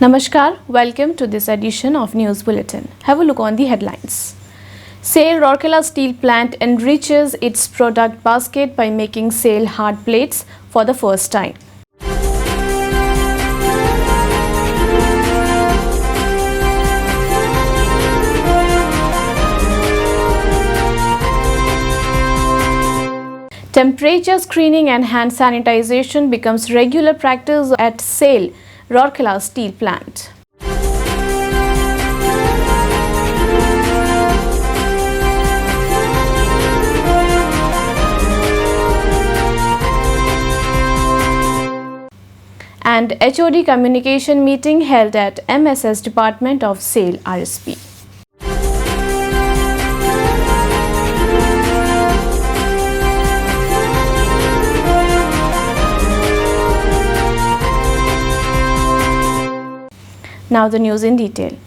Namaskar, welcome to this edition of News Bulletin. Have a look on the headlines. SAIL Rourkela Steel Plant enriches its product basket by making SAIL hard plates for the first time. Temperature screening and hand sanitization becomes regular practice at SAIL Rourkela Steel Plant. And HOD communication meeting held at MSS Department of SAIL RSP. Now the news in detail.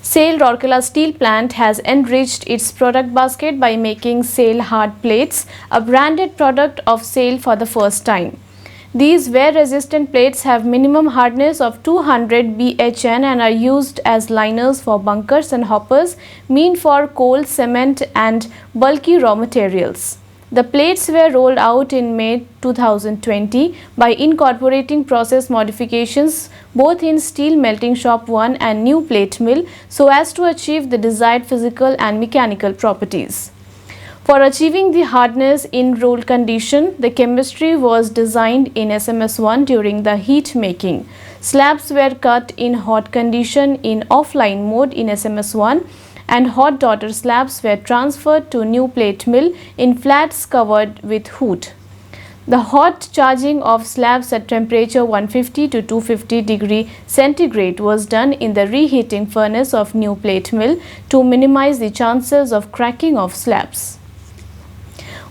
SAIL Rourkela Steel Plant has enriched its product basket by making SAIL Hard Plates, a branded product of SAIL for the first time. These wear-resistant plates have minimum hardness of 200 BHN and are used as liners for bunkers and hoppers meant for coal, cement and bulky raw materials. The plates were rolled out in May 2020 by incorporating process modifications both in Steel Melting Shop 1 and New Plate Mill so as to achieve the desired physical and mechanical properties. For achieving the hardness in rolled condition, the chemistry was designed in SMS1 during the heat making. Slabs were cut in hot condition in offline mode in SMS1 and hot daughter slabs were transferred to New Plate Mill in flats covered with hood. The hot charging of slabs at temperature 150 to 250 degree centigrade was done in the reheating furnace of New Plate Mill to minimize the chances of cracking of slabs.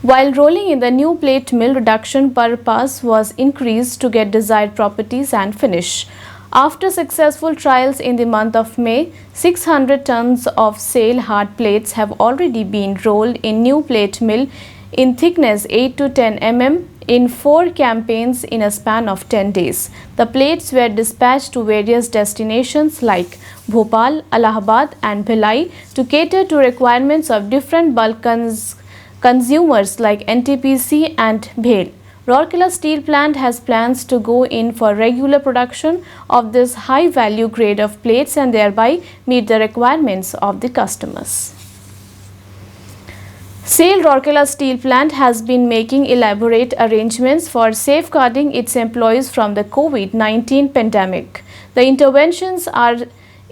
While rolling in the New Plate Mill, reduction per pass was increased to get desired properties and finish. After successful trials in the month of May, 600 tons of SAIL hard plates have already been rolled in New Plate Mill in thickness 8 to 10 mm in 4 campaigns in a span of 10 days. The plates were dispatched to various destinations like Bhopal, Allahabad and Bhilai to cater to requirements of different bulk consumers like NTPC and BHEL. Rourkela Steel Plant has plans to go in for regular production of this high value grade of plates and thereby meet the requirements of the customers. SAIL Rourkela Steel Plant has been making elaborate arrangements for safeguarding its employees from the COVID-19 pandemic. The interventions are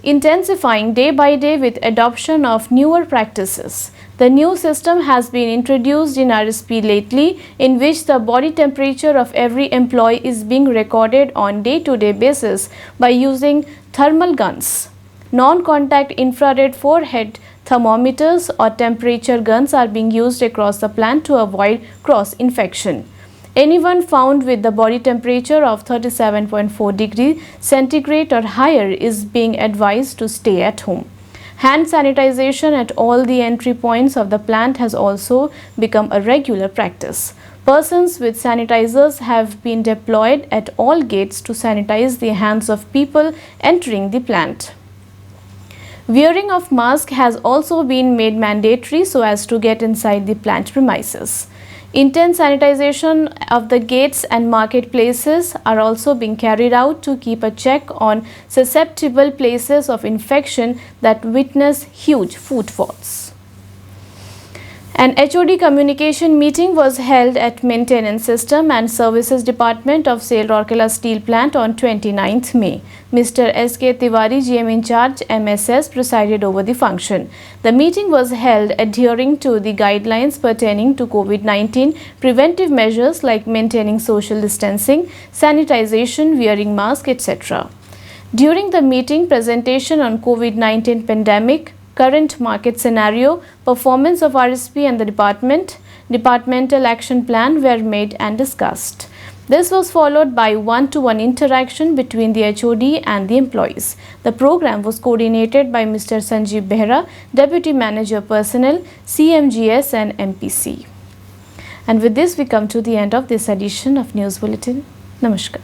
intensifying day by day with adoption of newer practices. The new system has been introduced in RSP lately, in which the body temperature of every employee is being recorded on day-to-day basis by using thermal guns. Non-contact infrared forehead thermometers or temperature guns are being used across the plant to avoid cross-infection. Anyone found with the body temperature of 37.4 degrees centigrade or higher is being advised to stay at home. Hand sanitization at all the entry points of the plant has also become a regular practice. Persons with sanitizers have been deployed at all gates to sanitize the hands of people entering the plant. Wearing of mask has also been made mandatory so as to get inside the plant premises. Intense sanitization of the gates and marketplaces are also being carried out to keep a check on susceptible places of infection that witness huge footfalls. An HOD communication meeting was held at Maintenance System and Services Department of SAIL Rourkela Steel Plant on 29th May. Mr. S.K. Tiwari, GM in charge, MSS, presided over the function. The meeting was held adhering to the guidelines pertaining to COVID-19 preventive measures like maintaining social distancing, sanitization, wearing mask, etc. During the meeting, presentation on COVID-19 pandemic, current market scenario, performance of RSP and the departmental action plan were made and discussed. This was followed by one-to-one interaction between the HOD and the employees. The program was coordinated by Mr. Sanjeev Behra, Deputy Manager Personnel, CMGS and MPC. And with this, we come to the end of this edition of News Bulletin. Namaskar.